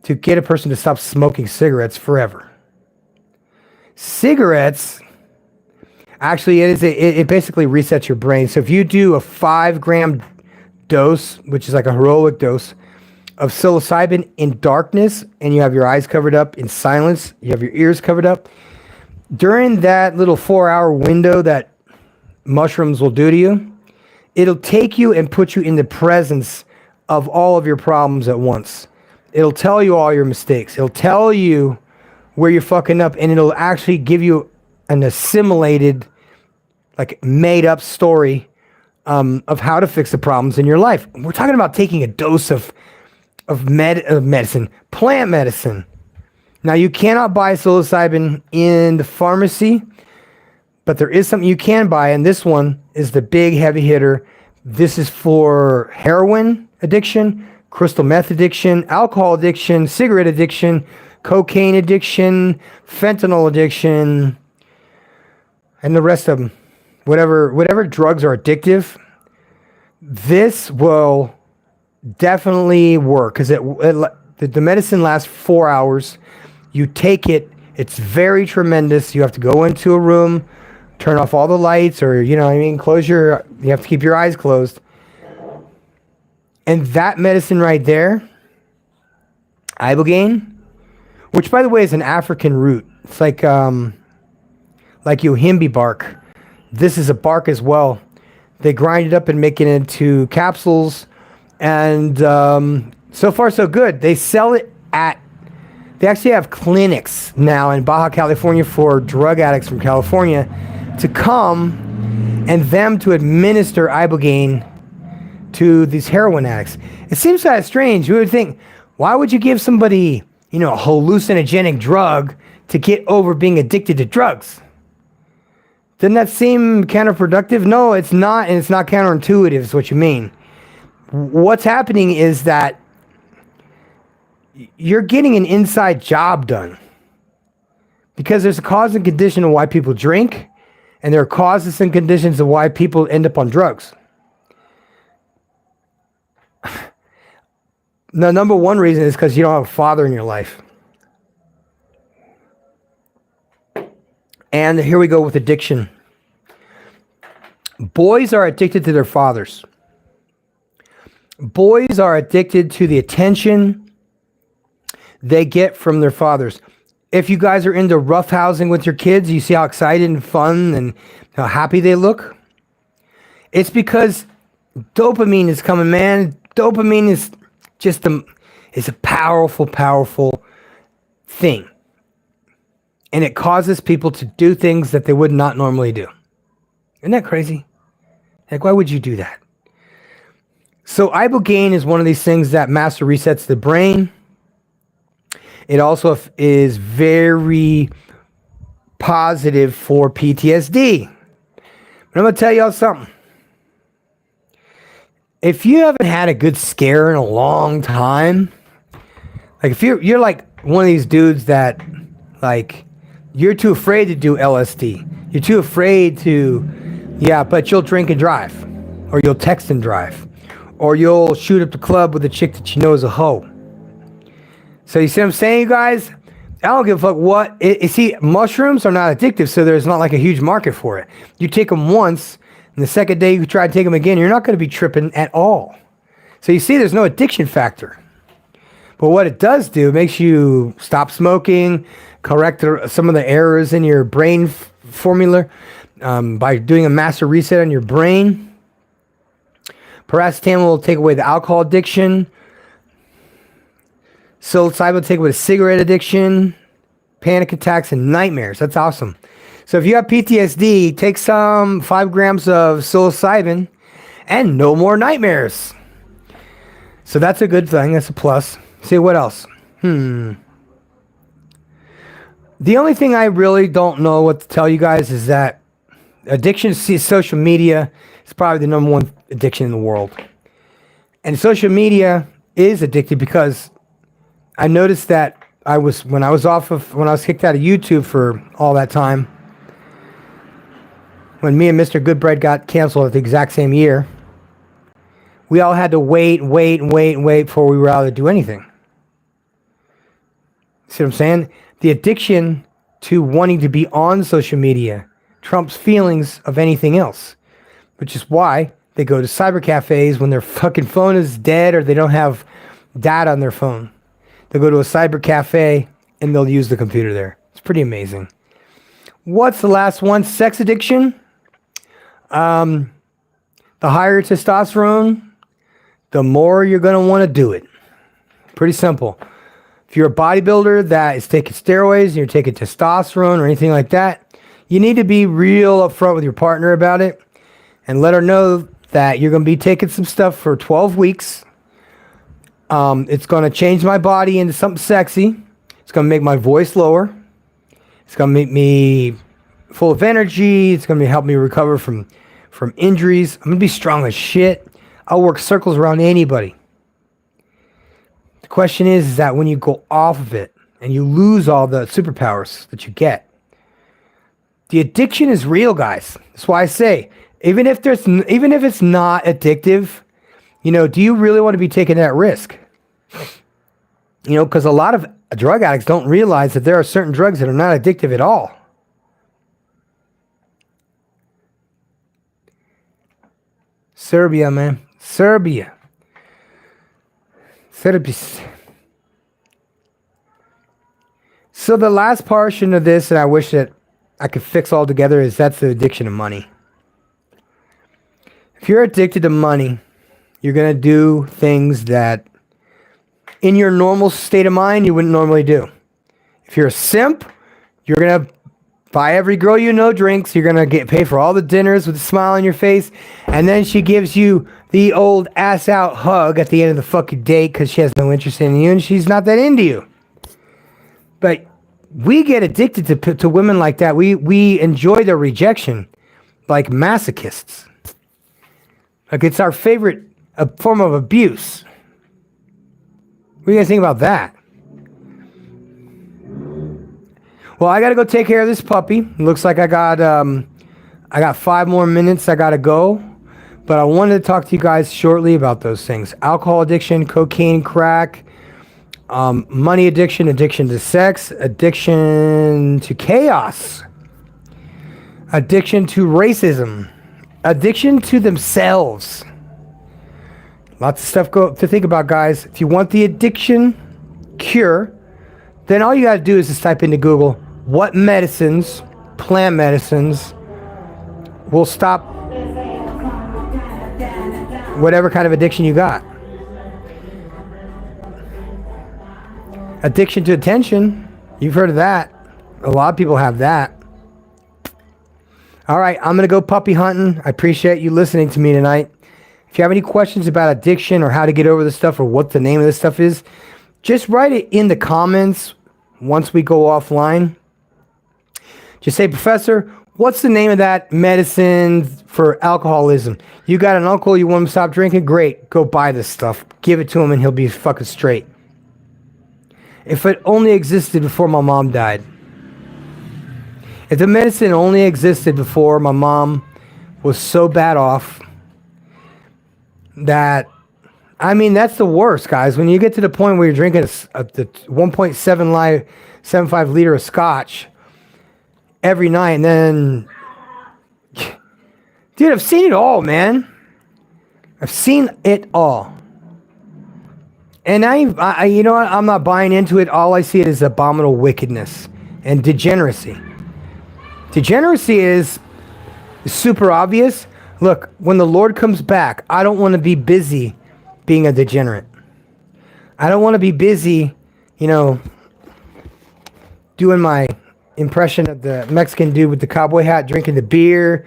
to get a person to stop smoking cigarettes forever. Cigarettes, actually, it basically resets your brain. So if you do a 5-gram dose, which is like a heroic dose, of psilocybin in darkness, and you have your eyes covered up in silence, you have your ears covered up, during that little 4-hour window that mushrooms will do to you, it'll take you and put you in the presence of all of your problems at once. It'll tell you all your mistakes. It'll tell you where you're fucking up, and it'll actually give you an assimilated, like made up story of how to fix the problems in your life. We're talking about taking a dose of medicine, plant medicine. Now, you cannot buy psilocybin in the pharmacy, but there is something you can buy, and this one is the big heavy hitter. This is for heroin addiction, crystal meth addiction, alcohol addiction, cigarette addiction, cocaine addiction, fentanyl addiction, and the rest of them. Whatever drugs are addictive, this will definitely work, because the medicine lasts 4 hours. You take it, it's very tremendous. You have to go into a room, turn off all the lights, or, you know what I mean, you have to keep your eyes closed. And that medicine right there, ibogaine, which by the way is an African root. It's like yohimbe bark. This is a bark as well. They grind it up and make it into capsules. And so far so good. They sell it they actually have clinics now in Baja California for drug addicts from California to come and them to administer ibogaine to these heroin addicts. It seems kind of strange. We would think, why would you give somebody, you know, a hallucinogenic drug to get over being addicted to drugs? Doesn't that seem counterproductive? No, it's not, and it's not counterintuitive is what you mean. What's happening is that you're getting an inside job done, because there's a cause and condition of why people drink, and there are causes and conditions of why people end up on drugs. The number one reason is because you don't have a father in your life. And here we go with addiction. Boys are addicted to their fathers. Boys are addicted to the attention they get from their fathers. If you guys are into roughhousing with your kids, you see how excited and fun and how happy they look? It's because dopamine is coming, man. Dopamine is just is a powerful, powerful thing. and it causes people to do things that they would not normally do. Isn't that crazy? Like, why would you do that? So ibogaine is one of these things that master resets the brain. It also is very positive for PTSD. But I'm going to tell y'all something. If you haven't had a good scare in a long time, like if you're like one of these dudes that, like, you're too afraid to do LSD. You're too afraid to, but you'll drink and drive. Or you'll text and drive. Or you'll shoot up the club with a chick that you know is a hoe. So you see what I'm saying, you guys? I don't give a fuck what. You see, mushrooms are not addictive, so there's not like a huge market for it. You take them once, and the second day you try to take them again, you're not going to be tripping at all. So you see, there's no addiction factor. But what it does do, it makes you stop smoking, correct some of the errors in your brain formula by doing a master reset on your brain. Paracetamol will take away the alcohol addiction. Psilocybin will take away the cigarette addiction, panic attacks, and nightmares. That's awesome. So if you have PTSD, take some 5 grams of psilocybin and no more nightmares. So that's a good thing. That's a plus. See, what else? The only thing I really don't know what to tell you guys is that addiction to social media is probably the number one addiction in the world. And social media is addictive because I noticed that when I was kicked out of YouTube for all that time, when me and Mr. Goodbread got canceled at the exact same year, we all had to wait before we were able to do anything. See what I'm saying? The addiction to wanting to be on social media trumps feelings of anything else, which is why they go to cyber cafes when their fucking phone is dead or they don't have data on their phone. They'll go to a cyber cafe and they'll use the computer there. It's pretty amazing. What's the last one? Sex addiction. The higher testosterone, the more you're going to want to do it. Pretty simple. If you're a bodybuilder that is taking steroids and you're taking testosterone or anything like that, you need to be real upfront with your partner about it and let her know that you're going to be taking some stuff for 12 weeks. It's going to change my body into something sexy. It's going to make my voice lower. It's going to make me full of energy. It's going to help me recover from injuries. I'm going to be strong as shit. I'll work circles around anybody. The question is that when you go off of it and you lose all the superpowers that you get, the addiction is real, guys. That's why I say, even if it's not addictive, do you really want to be taking that risk? Because a lot of drug addicts don't realize that there are certain drugs that are not addictive at all. Serbia, man. Serbia. So the last portion of this, and I wish that I could fix all together, is that's the addiction to money. If you're addicted to money, you're going to do things that in your normal state of mind you wouldn't normally do. If you're a simp, you're going to buy every girl you know drinks. You're going to pay for all the dinners with a smile on your face. And then she gives you the old ass out hug at the end of the fucking date because she has no interest in you and she's not that into you. But we get addicted to women like that. We enjoy their rejection like masochists. Like it's our favorite form of abuse. What do you guys think about that? Well, I got to go take care of this puppy. It looks like I got 5 more minutes I got to go. But I wanted to talk to you guys shortly about those things. Alcohol addiction, cocaine, crack, money addiction, addiction to sex, addiction to chaos, addiction to racism, addiction to themselves. Lots of stuff to think about, guys. If you want the addiction cure, then all you got to do is just type into Google, what medicines, plant medicines, will stop whatever kind of addiction you got. Addiction to attention, you've heard of that. A lot of people have that. All right, I'm going to go puppy hunting. I appreciate you listening to me tonight. If you have any questions about addiction or how to get over this stuff or what the name of this stuff is, just write it in the comments once we go offline. Just say, Professor, what's the name of that medicine for alcoholism? You got an uncle, you want him to stop drinking? Great, go buy this stuff. Give it to him and he'll be fucking straight. If it only existed before my mom died. If the medicine only existed before my mom was so bad off that, I mean, that's the worst, guys. When you get to the point where you're drinking the 1.75 liter of scotch every night, and then, dude, I've seen it all, man. I've seen it all. And I you know what? I'm not buying into it. All I see is abominable wickedness and degeneracy. Degeneracy is super obvious. Look, when the Lord comes back, I don't want to be busy being a degenerate. I don't want to be busy, doing my impression of the Mexican dude with the cowboy hat, drinking the beer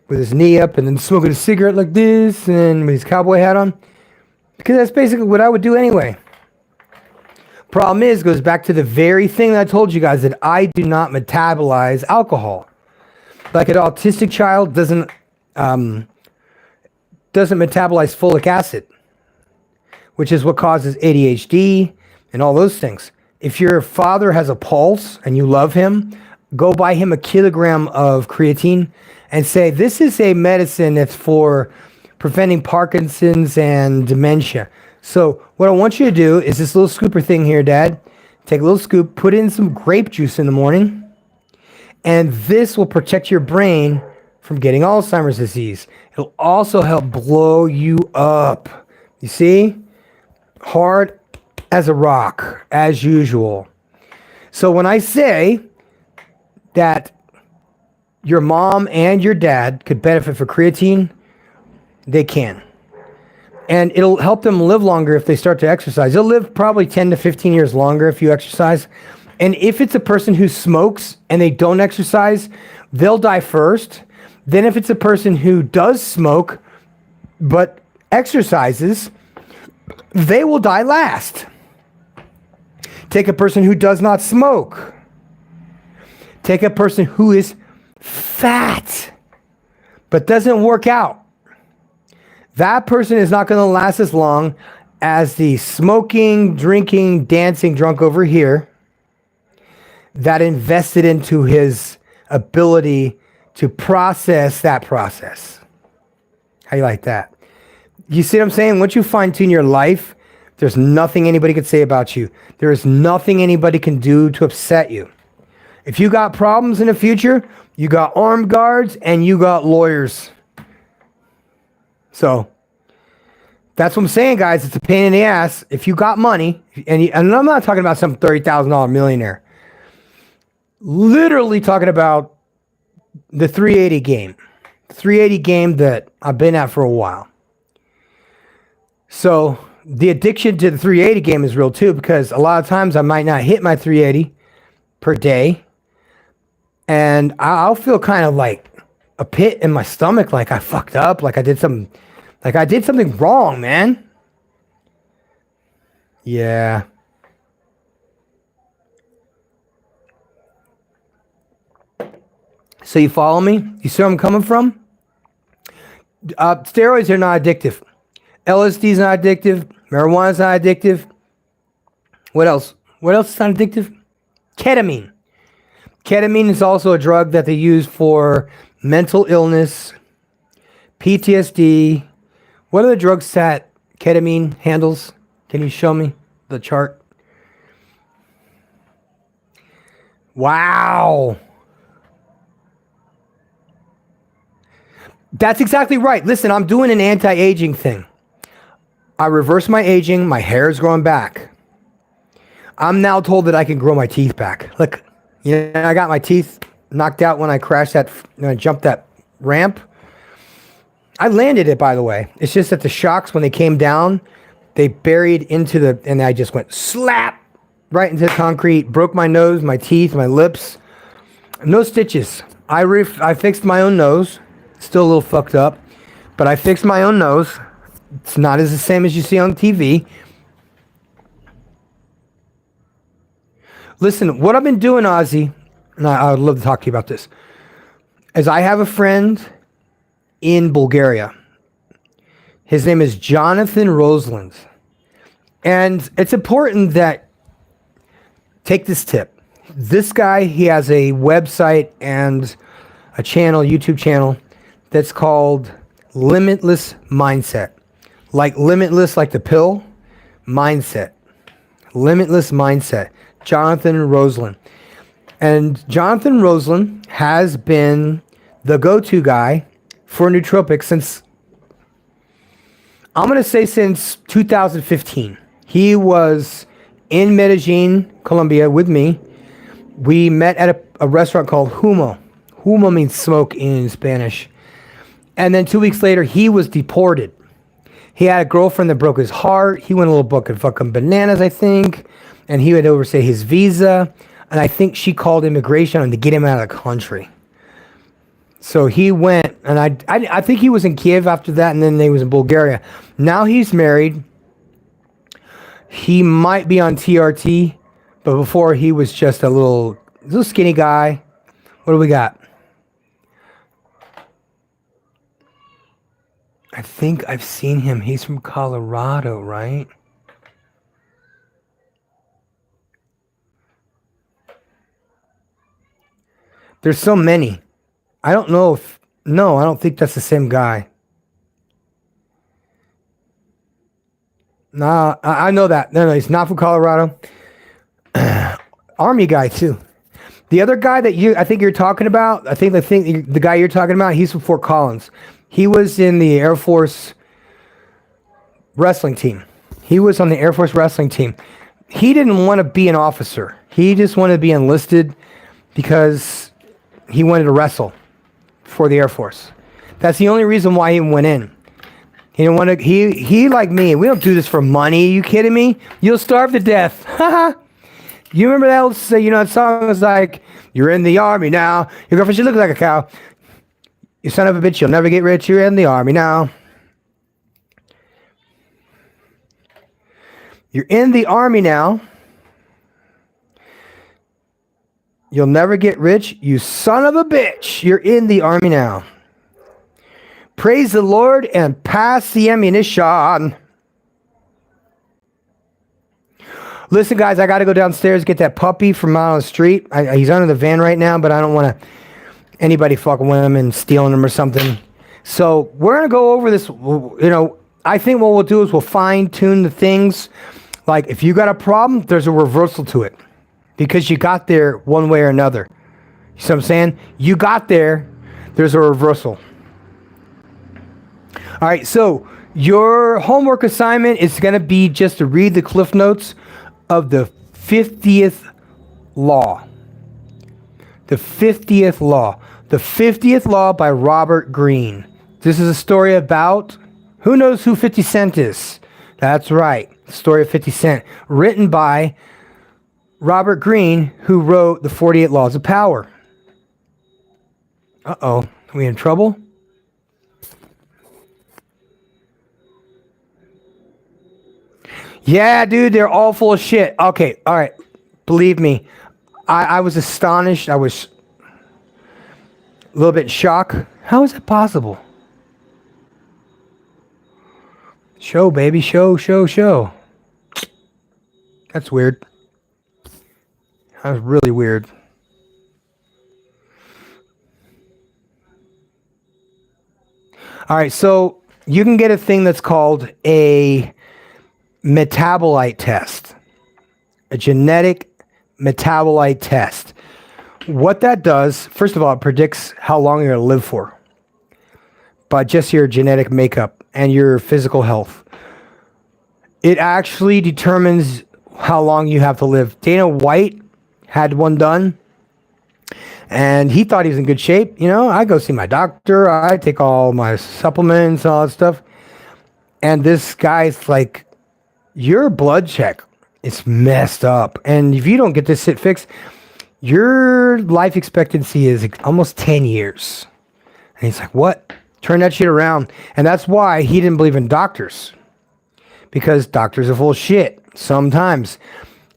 with his knee up and then smoking a cigarette like this and with his cowboy hat on. Because that's basically what I would do anyway. Problem is, goes back to the very thing that I told you guys, that I do not metabolize alcohol. Like an autistic child doesn't metabolize folic acid, which is what causes ADHD and all those things. If your father has a pulse and you love him, go buy him a kilogram of creatine and say, this is a medicine that's for preventing Parkinson's and dementia. So what I want you to do is this little scooper thing here, Dad. Take a little scoop, put in some grape juice in the morning, and this will protect your brain from getting Alzheimer's disease. It'll also help blow you up. You see? Hard as a rock, as usual. So when I say that your mom and your dad could benefit from creatine, they can. And it'll help them live longer if they start to exercise. They'll live probably 10 to 15 years longer if you exercise. And if it's a person who smokes and they don't exercise, they'll die first. Then if it's a person who does smoke but exercises, they will die last. Take a person who does not smoke. Take a person who is fat but doesn't work out. That person is not going to last as long as the smoking, drinking, dancing drunk over here that invested into his ability to process that process. How you like that? You see what I'm saying? Once you fine-tune your life, there's nothing anybody can say about you. There is nothing anybody can do to upset you. If you got problems in the future, you got armed guards and you got lawyers. So that's what I'm saying, guys. It's a pain in the ass. If you got money, and I'm not talking about some $30,000 millionaire. Literally talking about the 380 game. The 380 game that I've been at for a while. So the addiction to the 380 game is real too, because a lot of times I might not hit my 380 per day. And I'll feel kind of like a pit in my stomach, like I fucked up, like I did something wrong, man. Yeah. So you follow me? You see where I'm coming from? Steroids are not addictive. LSD is not addictive. Marijuana is not addictive. What else? What else is not addictive? Ketamine. Ketamine is also a drug that they use for mental illness, PTSD. What are the drugs that ketamine handles? Can you show me the chart? Wow. That's exactly right. Listen, I'm doing an anti-aging thing. I reverse my aging. My hair is growing back. I'm now told that I can grow my teeth back. Look, I got my teeth knocked out when I crashed when I jumped that ramp. I landed it, by the way. It's just that the shocks, when they came down, they buried and I just went slap right into the concrete, broke my nose, my teeth, my lips, No stitches. I fixed my own nose. Still a little fucked up, but I fixed my own nose. It's not as the same as you see on TV. Listen, what I've been doing, Ozzy, and I would love to talk to you about this, is I have a friend in Bulgaria. His name is Jonathan Roseland. And it's important that, take this tip. This guy, he has a website and a channel, YouTube channel, that's called Limitless Mindset. Like limitless, like the pill, mindset. Limitless Mindset. Jonathan Roseland. And Jonathan Roseland has been the go-to guy for nootropics since, I'm going to say since 2015. He was in Medellin, Colombia with me. We met at a restaurant called Humo. Humo means smoke in Spanish. And then 2 weeks later, he was deported. He had a girlfriend that broke his heart. He went a little book of fucking bananas, I think. And he had to overstay his visa. And I think she called immigration on to get him out of the country. So he went, and I think he was in Kiev after that, and then he was in Bulgaria. Now he's married. He might be on TRT, but before he was just a little skinny guy. What do we got? I think I've seen him. He's from Colorado, right? There's so many. I don't know if... No, I don't think that's the same guy. Nah, I know that. No, he's not from Colorado. Army guy, too. The other guy that I think you're talking about, the guy you're talking about, he's from Fort Collins. He was in the Air Force wrestling team. He was on the Air Force wrestling team. He didn't want to be an officer. He just wanted to be enlisted because he wanted to wrestle for the Air Force. That's the only reason why he went in. He didn't want to. He like me. We don't do this for money. Are you kidding me? You'll starve to death. You remember that old that song was like, "You're in the army now. Your girlfriend should look like a cow. You son of a bitch, you'll never get rich. You're in the army now. You're in the army now. You'll never get rich. You son of a bitch. You're in the army now. Praise the Lord and pass the ammunition." Listen, guys, I got to go downstairs, get that puppy from out on the street. He's under the van right now, but I don't want anybody fucking with him and stealing him or something. So we're going to go over this. I think what we'll do is we'll fine-tune the things. Like, if you got a problem, there's a reversal to it. Because you got there one way or another. You see what I'm saying? You got there, there's a reversal. All right, so your homework assignment is going to be just to read the cliff notes of the 50th law. The 50th law. The 50th law by Robert Greene. This is a story about, who knows who 50 Cent is? That's right, the story of 50 Cent. Written by Robert Greene, who wrote the 48 Laws of Power. Uh-oh, are we in trouble? Yeah, dude, they're all full of shit. Okay, all right. Believe me, I was astonished. I was a little bit in shock. How is that possible? Show, baby, show. That's weird. That was really weird. All right, so you can get a thing that's called a metabolite test, a genetic metabolite test. What that does, first of all, it predicts how long you're going to live for by just your genetic makeup and your physical health. It actually determines how long you have to live. Dana White had one done, and he thought he was in good shape. I go see my doctor. I take all my supplements, all that stuff. And this guy's like, your blood check is messed up. And if you don't get this shit fixed, your life expectancy is almost 10 years. And he's like, what? Turn that shit around. And that's why he didn't believe in doctors. Because doctors are full of shit sometimes.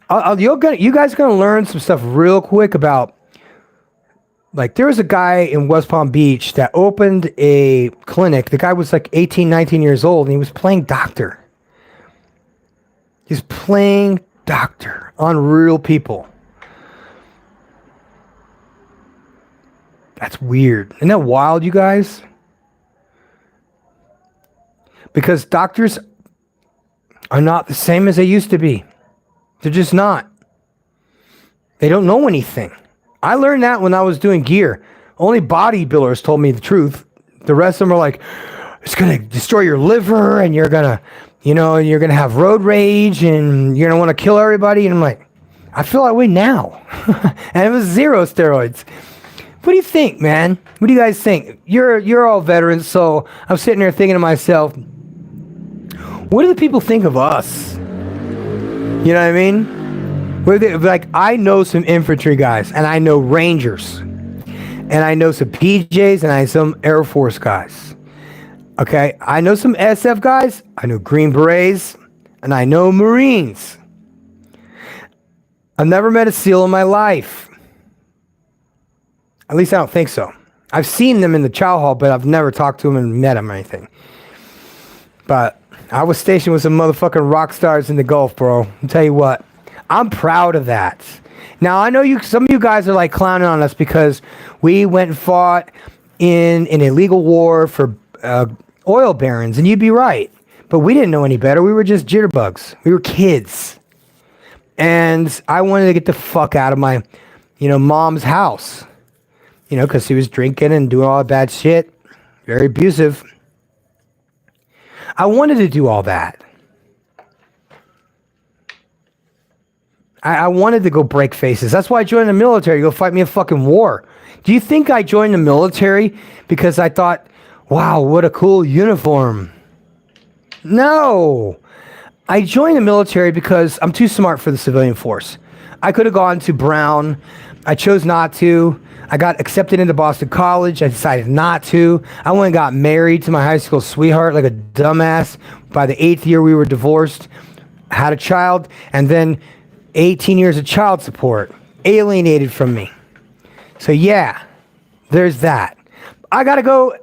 You guys are going to learn some stuff real quick about, like, there was a guy in West Palm Beach that opened a clinic. The guy was like 18, 19 years old, and he was playing doctor. He's playing doctor on real people. That's weird. Isn't that wild, you guys? Because doctors are not the same as they used to be. They're just not. They don't know anything. I learned that when I was doing gear. Only bodybuilders told me the truth. The rest of them are like, it's going to destroy your liver, and you're going to, you're going to have road rage, and you're going to want to kill everybody. And I'm like, I feel that way now. And it was 0 steroids. What do you think, man? What do you guys think? You're all veterans, so I'm sitting there thinking to myself, what do the people think of us? You know what I mean? Like, I know some infantry guys, and I know Rangers, and I know some PJs, and I know some Air Force guys. Okay? I know some SF guys, I know Green Berets, and I know Marines. I've never met a SEAL in my life. At least I don't think so. I've seen them in the chow hall, but I've never talked to them and met them or anything. But I was stationed with some motherfucking rock stars in the Gulf, bro. I'll tell you what. I'm proud of that. Now, I know some of you guys are like clowning on us because we went and fought in an illegal war for oil barons, and you'd be right. But we didn't know any better. We were just jitterbugs. We were kids. And I wanted to get the fuck out of my, mom's house. Because he was drinking and doing all that bad shit. Very abusive. I wanted to do all that. I wanted to go break faces. That's why I joined the military, to go fight me a fucking war. Do you think I joined the military because I thought, wow, what a cool uniform? No. I joined the military because I'm too smart for the civilian force. I could have gone to Brown. I chose not to. I got accepted into Boston College. I decided not to. I went and got married to my high school sweetheart like a dumbass. By the 8th year, we were divorced, had a child, and then 18 years of child support, alienated from me. So yeah, there's that. I gotta go.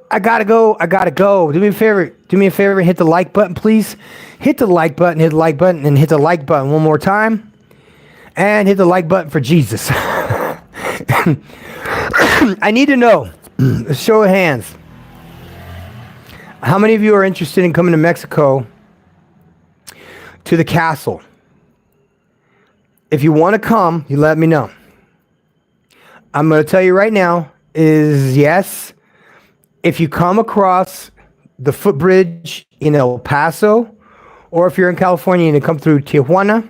Do me a favor, hit the like button, please. Hit the like button, and hit the like button one more time. And hit the like button for Jesus. I need to know, a show of hands, how many of you are interested in coming to Mexico to the castle? If you want to come, you let me know. I'm going to tell you right now is yes. If you come across the footbridge in El Paso, or if you're in California and you come through Tijuana,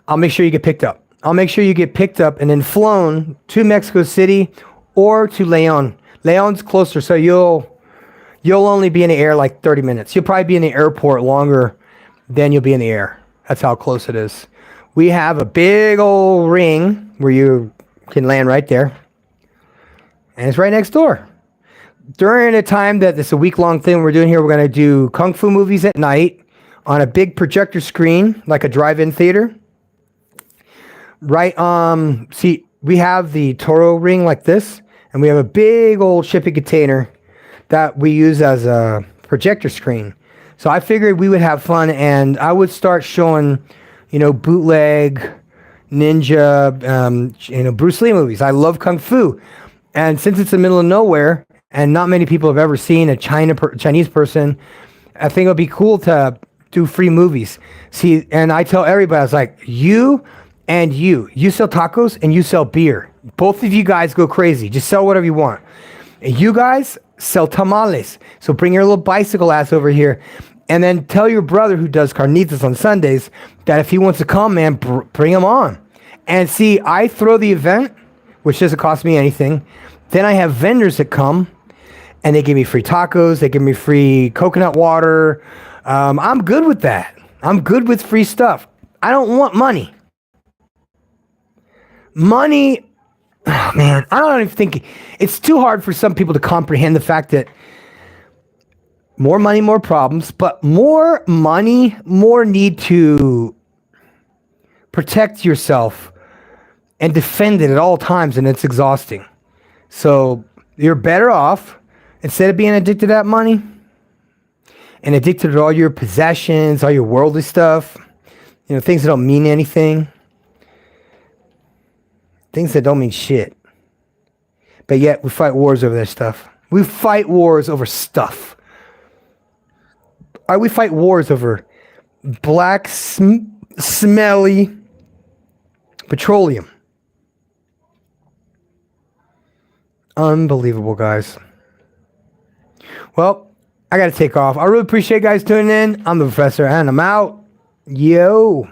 I'll make sure you get picked up. I'll make sure you get picked up and then flown to Mexico City or to Leon. Leon's closer, so you'll only be in the air like 30 minutes. You'll probably be in the airport longer than you'll be in the air. That's how close it is. We have a big old ring where you can land right there. And it's right next door. During the time that it's a week-long thing we're doing here, we're going to do kung fu movies at night on a big projector screen, like a drive-in theater. Right, see, we have the Toro ring like this, and we have a big old shipping container that we use as a projector screen. So I figured we would have fun, and I would start showing, bootleg, ninja, Bruce Lee movies. I love kung fu. And since it's the middle of nowhere, and not many people have ever seen a Chinese person, I think it would be cool to do free movies. See, and I tell everybody, I was like, you sell tacos and you sell beer. Both of you guys go crazy. Just sell whatever you want. And you guys sell tamales. So bring your little bicycle ass over here. And then tell your brother who does carnitas on Sundays that if he wants to come, man, bring him on. And see, I throw the event, which doesn't cost me anything. Then I have vendors that come and they give me free tacos. They give me free coconut water. I'm good with that. I'm good with free stuff. I don't want money. Money, oh man, I don't even think it's too hard for some people to comprehend the fact that more money, more problems, but more money, more need to protect yourself and defend it at all times, and it's exhausting. So you're better off, instead of being addicted to that money and addicted to all your possessions, all your worldly stuff, things that don't mean anything, things that don't mean shit. But yet we fight wars over that stuff. We fight wars over stuff. We fight wars over black, smelly petroleum. Unbelievable, guys. Well, I got to take off. I really appreciate you guys tuning in. I'm the professor, and I'm out. Yo.